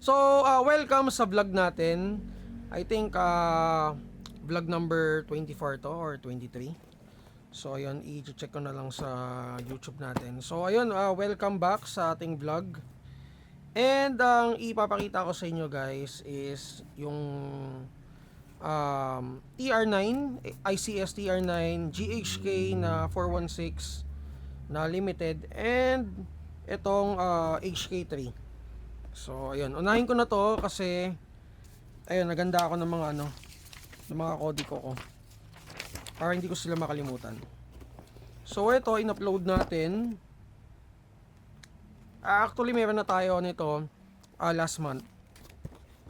So, welcome sa vlog natin. I think, vlog number 24 to or 23. So, ayun, i-check ko na lang sa YouTube natin. So, ayun, welcome back sa ating vlog. And, ang ipapakita ko sa inyo guys is yung TR9, ICS TR9, GHK na 416 na limited, and itong HK3. So, ayun. Unahin ko na to kasi ayun, naganda ako ng mga ng mga kodiko ko para hindi ko sila makalimutan. So, ito in-upload natin. Actually, meron na tayo nito last month.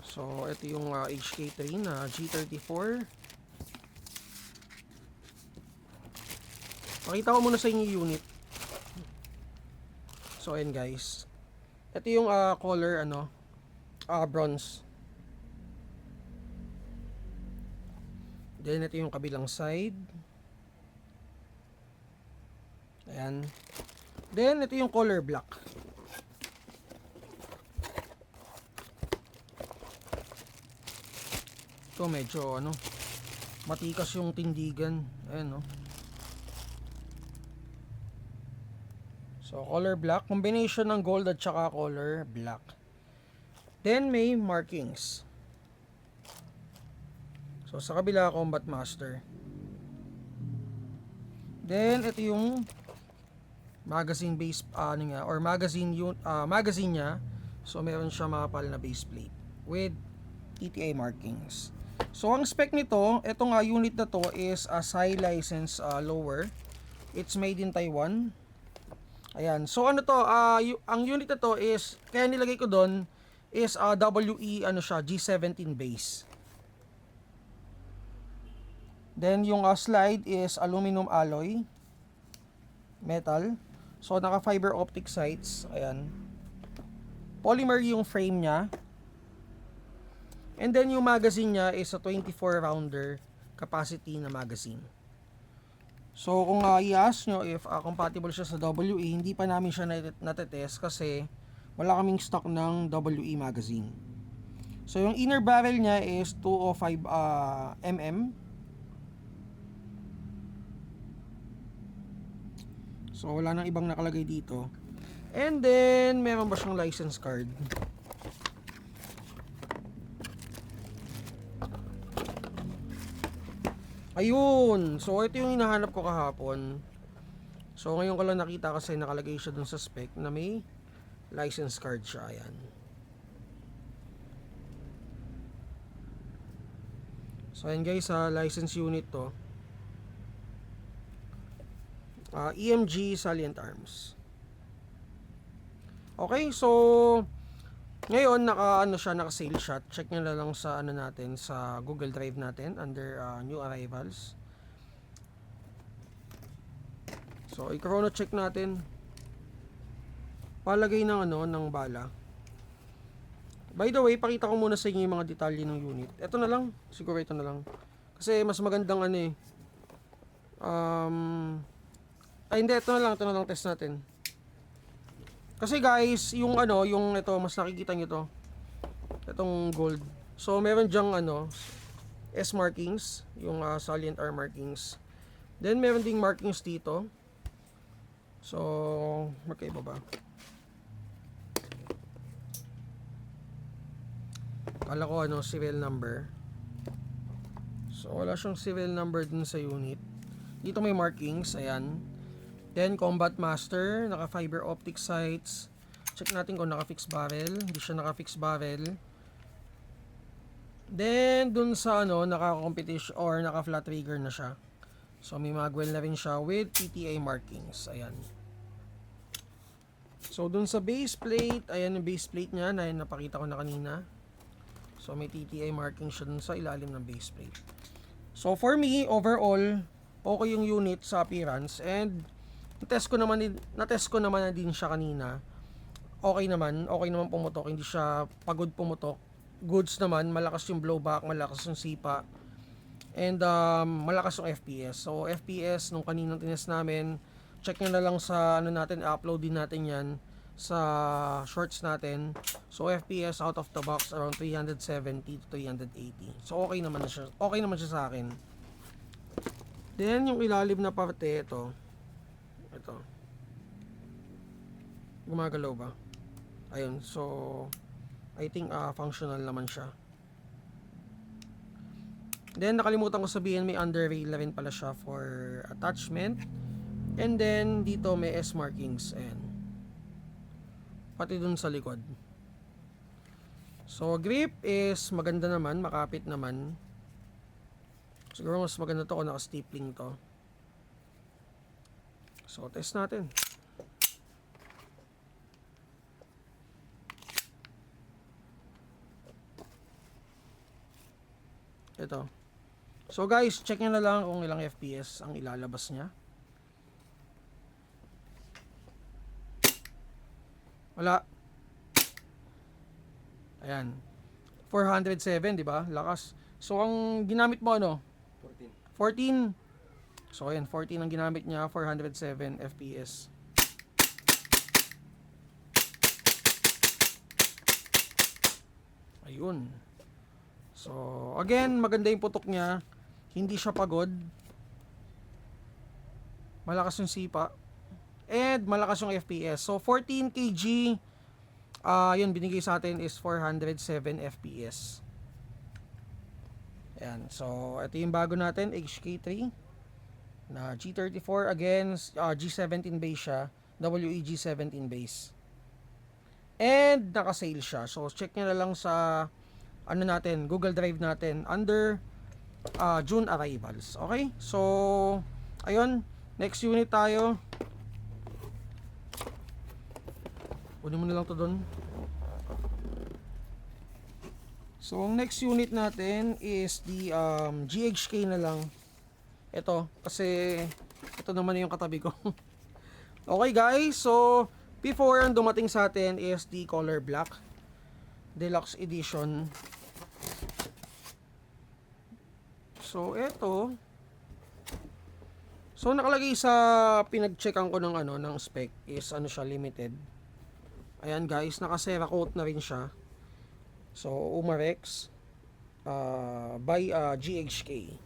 So, ito yung HK3 na G34. Pakita ko muna sa inyo yung unit. So, ayun guys. Ito yung color bronze. Then ito yung kabilang side. Ayan. Then ito yung color black. Ito medyo matikas yung tindigan. Ayan, no. So color black, combination ng gold at saka color black. Then may markings. So sa kabila, Combat Master. Then ito yung magazine base or magazine niya. So meron siya mapal na base plate with TTA markings. So ang spec nito, itong unit na to is a SAI license lower. It's made in Taiwan. Ayan. So ano to, ang unit na to is, kaya nilagay ko doon is WE G17 base. Then yung slide is aluminum alloy metal. So naka fiber optic sights. Ayan. Polymer yung frame niya. And then yung magazine niya is a 24 rounder capacity na magazine. So kung i-ask nyo if compatible siya sa WE, hindi pa namin siya natetest kasi wala kaming stock ng WE magazine. So yung inner barrel niya is 205 mm. So wala nang ibang nakalagay dito. And then meron ba siyang license card? Ayun. So ito yung hinahanap ko kahapon. So ngayon ko lang nakita kasi nakalagay siya dun sa spec na may license card siya. Ayan. So ayan guys, license unit to. EMG Salient Arms. Okay, so ngayon naka-sale shot. Check nyo na lang sa natin sa Google Drive natin under new arrivals. So i-chrono check natin. Palagay ng ng bala. By the way, pakita ko muna sa inyo yung mga detalye ng unit. Ito na lang, siguro ito na lang. Kasi mas magandang hindi, ito na lang test natin. Kasi guys, yung ito, mas nakikita nyo to. Itong gold. So, meron dyang S markings, yung salient R markings. Then, meron ding markings dito. So, magkaiba ba? Kala ko serial number. So, wala siyang serial number dun sa unit. Dito may markings, ayan. Then, Combat Master, naka-fiber optic sights. Check natin kung naka-fix barrel. Hindi siya naka-fix barrel. Then, dun sa naka-competition or naka-flat trigger na siya. So, may magwell na rin siya with PTA markings. Ayan. So, dun sa base plate, ayan yung base plate niya na napakita ko na kanina. So, may TTA marking siya dun sa ilalim ng base plate. So, for me, overall, okay yung unit sa appearance, and na-test ko naman na din siya kanina. Okay naman pumutok, hindi siya pagod pumutok. Goods naman, malakas yung blowback, malakas yung sipa. And malakas yung FPS. So FPS nung kaninang tinest namin, check nyo na lang sa natin, upload din natin yan sa shorts natin. So FPS out of the box around 370 to 380. So okay naman na siya. Okay naman siya sa akin. Then yung ilalim na parte ito. Ito. Gumagalaw ba? Ayun. So I think functional naman siya. Then nakalimutan ko sabihin may under rail na rin pala siya for attachment. And then dito may S markings. Ayan. Pati dun sa likod. So grip is maganda naman, makapit naman. Siguro mas maganda to kung naka-stapling to. So test natin. Ito. So guys, check nyo na lang kung ilang FPS ang ilalabas niya. Wala. Ayan. 407, di ba? Lakas. So ang ginamit mo ano? 14. So ayan, 14 ang ginamit niya, 407 FPS. Ayun. So again, maganda yung putok niya. Hindi siya pagod. Malakas yung sipa. And malakas yung FPS. So 14 kg, yun binigay sa atin is 407 FPS. Ayan. So ito yung bago natin, HK3 na G34. Again, G17 base siya. WEG17 base. And naka-sale siya. So check nyo na lang sa ano natin, Google Drive natin under June arrivals. Okay? So ayun, next unit tayo. Kunin mo na lang to doon. So ang next unit natin is the GHK na lang. Ito, kasi ito naman yung katabi ko. Okay guys, so before ang dumating sa atin is the color black deluxe edition. So ito, so nakalagay sa pinag-checkan ko ng ano ng spec is ano siya, limited. Ayan guys, naka Cerakote na rin siya. So Umarex by GHK.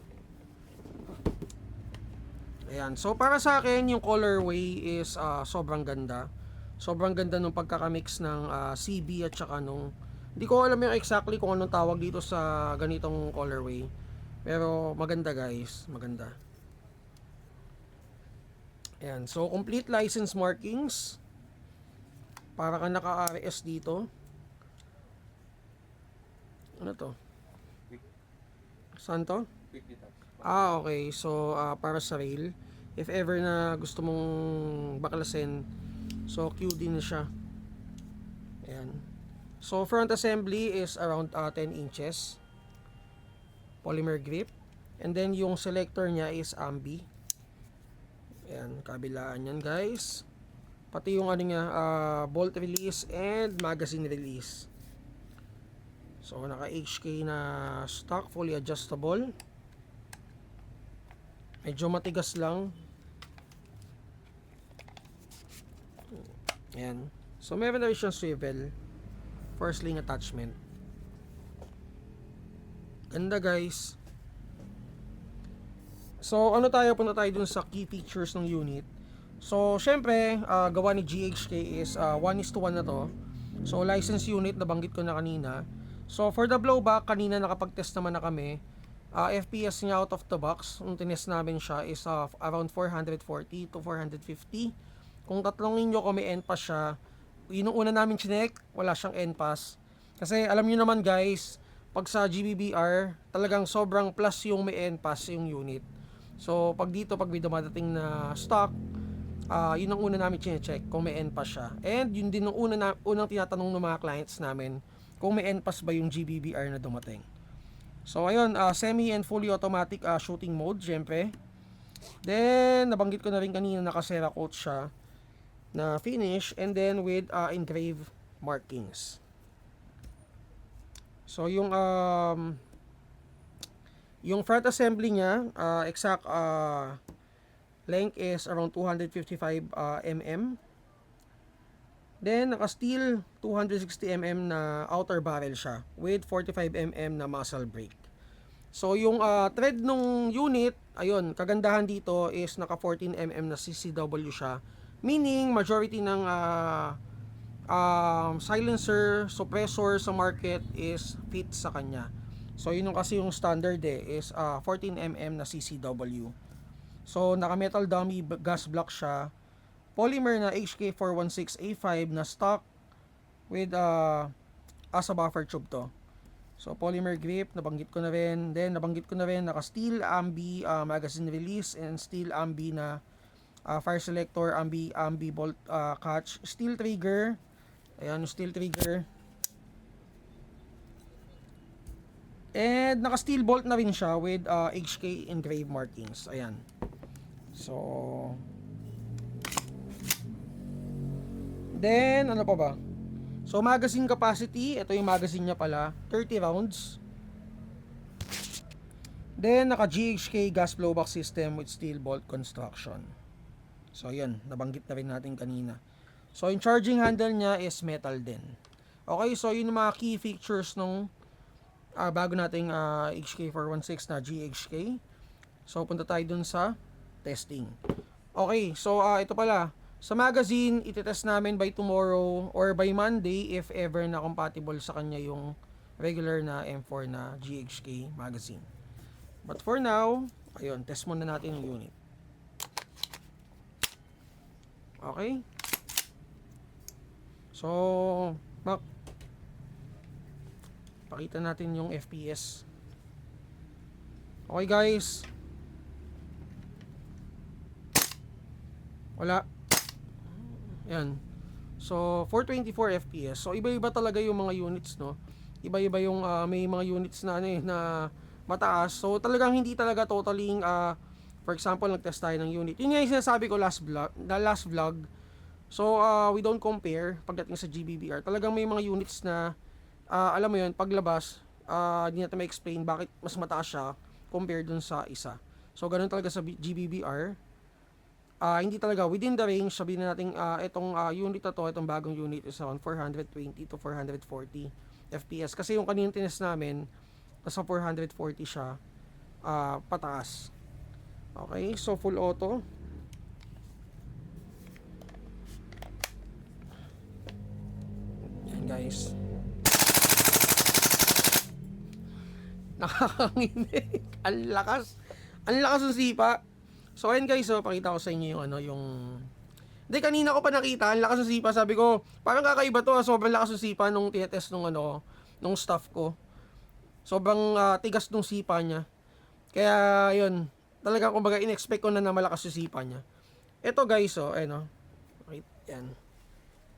Ayan, so para sa akin yung colorway is sobrang ganda. Sobrang ganda nung pagkakamix ng CB at saka nung, hindi ko alam yung exactly kung anong tawag dito sa ganitong colorway. Pero maganda guys, maganda. Ayan, so complete license markings. Para ka naka-RS dito. Ano to? Saan to? Okay. So, para sa rail. If ever na gusto mong baklasin, so QD na siya. Ayan. So, front assembly is around 10 inches. Polymer grip. And then, yung selector niya is ambi. Ayan, kabilaan yan guys. Pati yung ano niya, bolt release and magazine release. So naka HK na stock, fully adjustable. Medyo matigas lang. Ayan. So meron na rin siyang swivel for sling attachment. Ganda guys. So ano tayo, punta tayo dun sa key features ng unit. So, syempre, gawa ni GHK is 1:1 na to. So, license unit, nabanggit ko na kanina. So, for the blowback, kanina nakapag-test naman na kami. FPS niya out of the box, yung tinest namin siya is around 440 to 450. Kung tatanungin nyo kung may NPAS siya, yun yung una namin chinek, wala siyang NPAS. Kasi alam nyo naman guys, pag sa GBBR, talagang sobrang plus yung may NPAS yung unit. So, pag dito, pag may dumadating na stock, yun ang una namin chine-check kung may NPAS siya. And yun din ang unang tinatanong ng mga clients namin kung may NPAS ba yung GBBR na dumating. So ayun, semi and fully automatic shooting mode syempre. Then nabanggit ko na rin kanina, naka Cerakote siya na finish and then with engraved markings. So yung front assembly niya, exact length is around 255 mm. Then naka-steel 260mm na outer barrel siya with 45mm na muzzle brake. So yung thread nung unit, ayun, kagandahan dito is naka 14mm na CCW siya. Meaning majority ng silencer, suppressor sa market is fit sa kanya. So yun yung kasi yung standard is 14mm na CCW. So naka metal dummy gas block siya. Polymer na HK416A5 na stock with asa buffer tube to. So polymer grip, nabanggit ko na rin. Then nabanggit ko na rin naka steel ambi magazine release and steel ambi na fire selector, ambi bolt catch, steel trigger. Ayan, steel trigger. And naka steel bolt na rin siya with HK engraved markings. Ayan. So then ano pa ba? So magazine capacity, ito yung magazine niya pala, 30 rounds. Then naka GHK gas blowback system with steel bolt construction. So yun, nabanggit na rin natin kanina. So yung charging handle niya is metal din. Okay, so yun yung mga key features nung bago nating HK416 na GHK. So punta tayo dun sa testing. Okay, so ito pala. Sa magazine, itetest namin by tomorrow or by Monday if ever na compatible sa kanya yung regular na M4 na GHK magazine. But for now, ayun, test muna natin yung unit. Okay? So, pakita natin yung FPS. Okay guys. Wala. Yan. So 424 FPS. So iba-iba talaga yung mga units, no. Iba-iba yung may mga units na na mataas. So talagang hindi talaga totally for example, nag-test tayo ng unit. Yun nga yung sinasabi ko last vlog. So we don't compare pagdating sa GBBR. Talagang may mga units na alam mo yun, paglabas hindi natin ma-explain bakit mas mataas siya compared dun sa isa. So ganun talaga sa GBBR. Hindi talaga within the range. Sabihin natin itong unit na to, itong bagong unit is around 420 to 440 FPS. Kasi yung kanina tinest namin, nasa 440 siya pataas. Okay, so full auto. Yan guys. Nakakanginig. Ang lakas. Ang lakas ng sipa. So ayun guys, so pakita ko sa inyo yung yung hindi, kanina ko pa nakita, ang lakas ng sipa. Sabi ko, parang kakaiba to, sobrang lakas ng sipa nung tinetest nung nung staff ko. Sobrang tigas nung sipa niya. Kaya yun, talaga kumbaga in-expect ko na malakas yung sipa niya. Ito guys, ayun right, yan.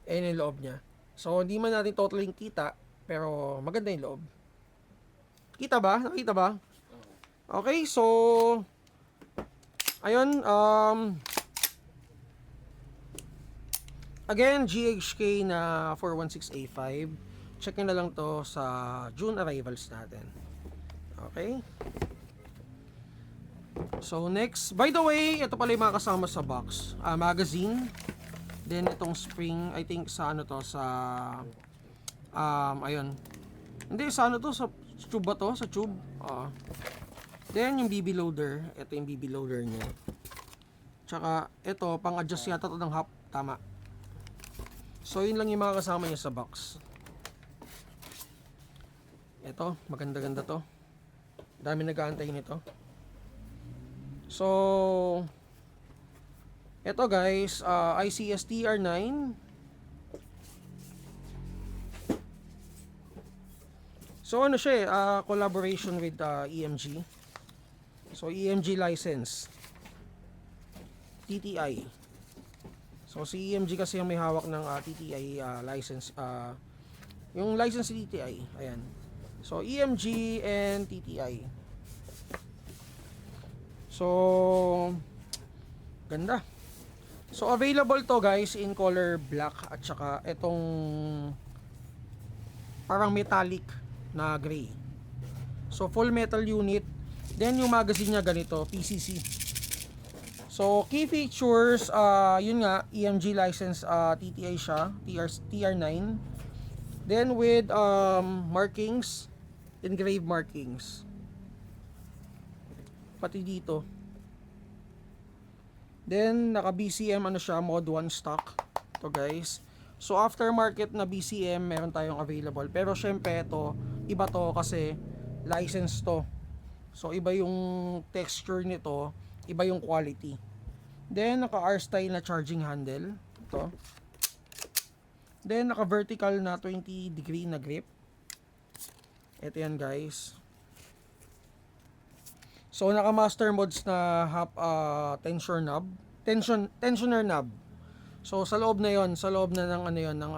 Ayan yung loob niya. So hindi man natin totally kita, pero maganda yung loob. Kita ba? Nakita ba? Okay, so ayun, again, GHK na 416A5. Check nyo na lang to sa June arrivals natin. Okay. So next, by the way, ito pala yung mga kasama sa box. Magazine. Then itong spring, I think sa ano to, sa ayun. Hindi, sa ano to, sa tube ba to? Sa tube. Then yung BB loader, ito yung BB loader niya. Tsaka ito, pang-adjust yata to ng hop, tama. So yun lang yung mga kasama niya sa box. Ito, maganda-ganda to. Dami nag-aantay nito. So ito guys, ICS TR9. So ano siya collaboration with EMG. So EMG license TTI. So si EMG kasi yung may hawak ng TTI license, yung license si TTI. Ayan. So EMG and TTI. So ganda. So available to guys in color black at saka itong parang metallic na gray. So full metal unit. Then yung magazine niya ganito, PCC. So, key features, yun nga, EMG license, TTI siya, TR9. Then with markings, engraved markings. Pati dito. Then, naka BCM ano siya, mod 1 stock. Ito guys. So, aftermarket na BCM, meron tayong available. Pero syempre, ito, iba to kasi license to. So, iba yung texture nito, iba yung quality. Then, naka R-style na charging handle. Ito. Then, naka vertical na 20 degree na grip. Ito yan guys. So, naka master modes na half tensioner knob. So, sa loob na yon, sa loob na ng ano yon, ng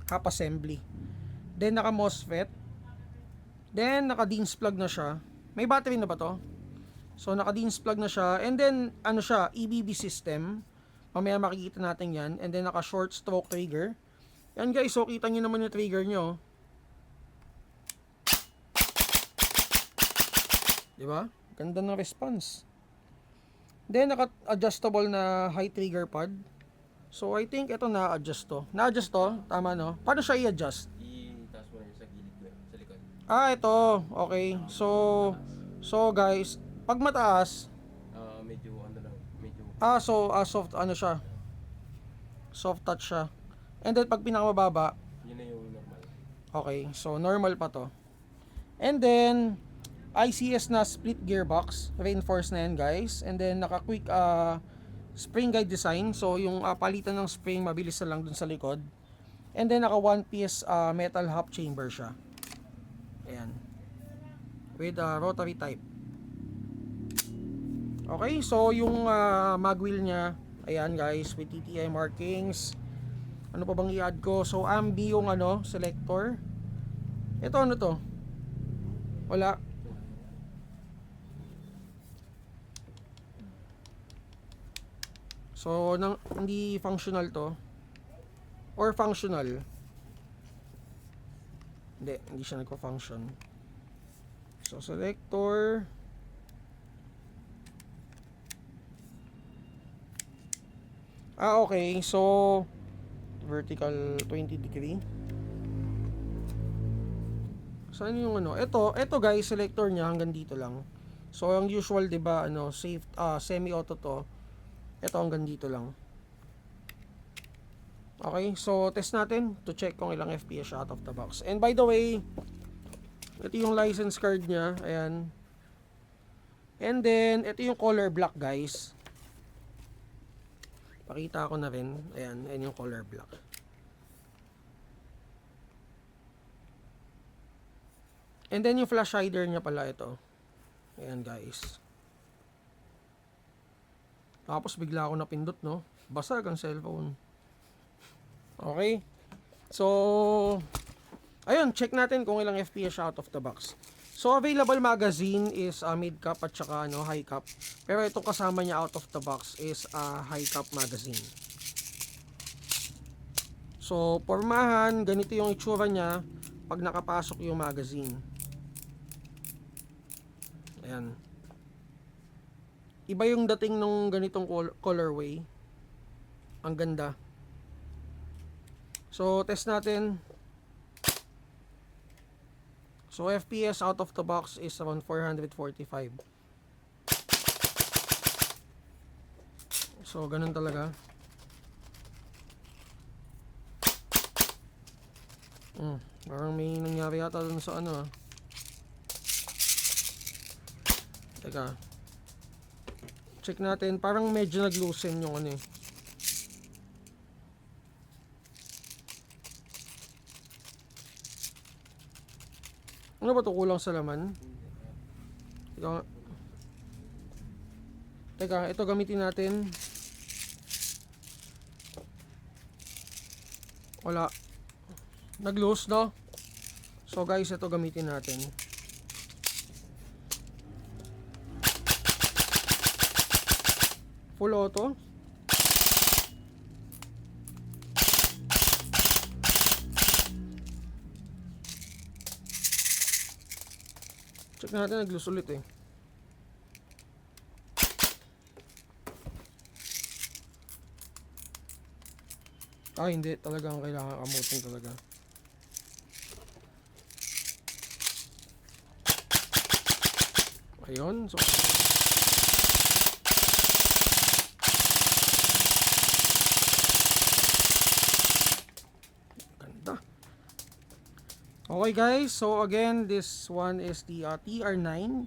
half assembly. Then, naka MOSFET. Then, naka DINS plug na siya. May battery na ba to? So, naka-DINS plug na siya. And then, ano siya, EBB system. Mamaya makikita natin yan. And then, naka-short stroke trigger. Yan guys, so kita nyo naman yung trigger nyo. Diba? Ganda ng response. Then, naka-adjustable na high trigger pad. So, I think ito na-adjust to. Na-adjust to? Tama no? Paano siya i-adjust? I-taas mo rin sa gilid mo, sa likod. Ito. Okay. So guys, pag mataas, Medyo ano lang, medyo soft ano siya. Soft touch siya. And then pag pinakamababa, yun na yung normal. okay. So normal pa to. And then ICS na split gearbox, reinforced na yan guys. And then naka quick spring guide design. So yung palitan ng spring mabilis na lang dun sa likod. And then naka one piece metal hub chamber siya. Ayan. With rotary type. Okay, so yung mag wheel niya, ayan guys, with TTI markings. Ano pa bang i-add ko? So ambi yung ano, selector. Ito ano to? Wala. So hindi functional to. Or functional. Hindi siya nagko-function. So selector. Okay. So vertical 20 degree. Saan yung ano? Ito guys, selector niya hanggang dito lang. So ang usual 'di ba, ano, safe semi-auto to. Ito hanggang dito lang. Okay, so test natin to check kung ilang FPS siya out of the box. And by the way, ito yung license card niya, ayan. And then ito yung color black guys. Pakita ko na rin. Ayan yung color black. And then yung flash hider niya pala ito. Ayan guys. Tapos bigla ako napindot, no? Basag ang cellphone. Okay. So, ayun, check natin kung ilang FPS out of the box. So, available magazine is mid cap at saka high cap. Pero itong kasama niya out of the box is high cap magazine. So, pormahan, ganito yung itsura niya pag nakapasok yung magazine. Ayan. Iba yung dating nung ganitong colorway. Ang ganda. So, test natin. So, FPS out of the box is around 445. So, ganun talaga. Parang may nangyari yata dun sa ano. Teka. Check natin. Parang medyo nag-loosen yung ano eh. Ano ba ito? Kulang sa laman? Teka, ito gamitin natin. Wala. Nag-loose, no? So guys, ito gamitin natin. Full auto. Check natin, nag-loose ulit eh. Hindi. Talagang kailangan kamutin talaga. Ayun. So, ganda. Okay guys, so again, this one is the TR9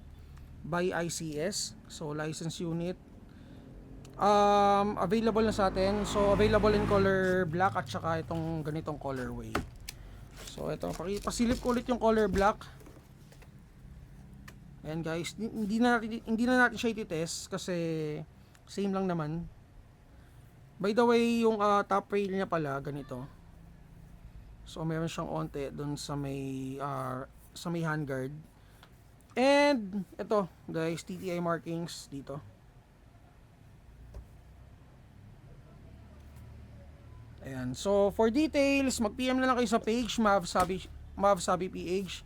by ICS. So license unit. Available na sa atin. So available in color black at saka itong ganitong colorway. So ito, pasilip ko ulit yung color black. Ayan guys, hindi na natin siya i-test kasi same lang naman. By the way, yung top rail niya pala ganito. So meron siyang onte doon sa may handguard. And ito guys, TTI markings dito. Ayan. So for details, mag-PM na lang kayo sa page Mav Sabi PH.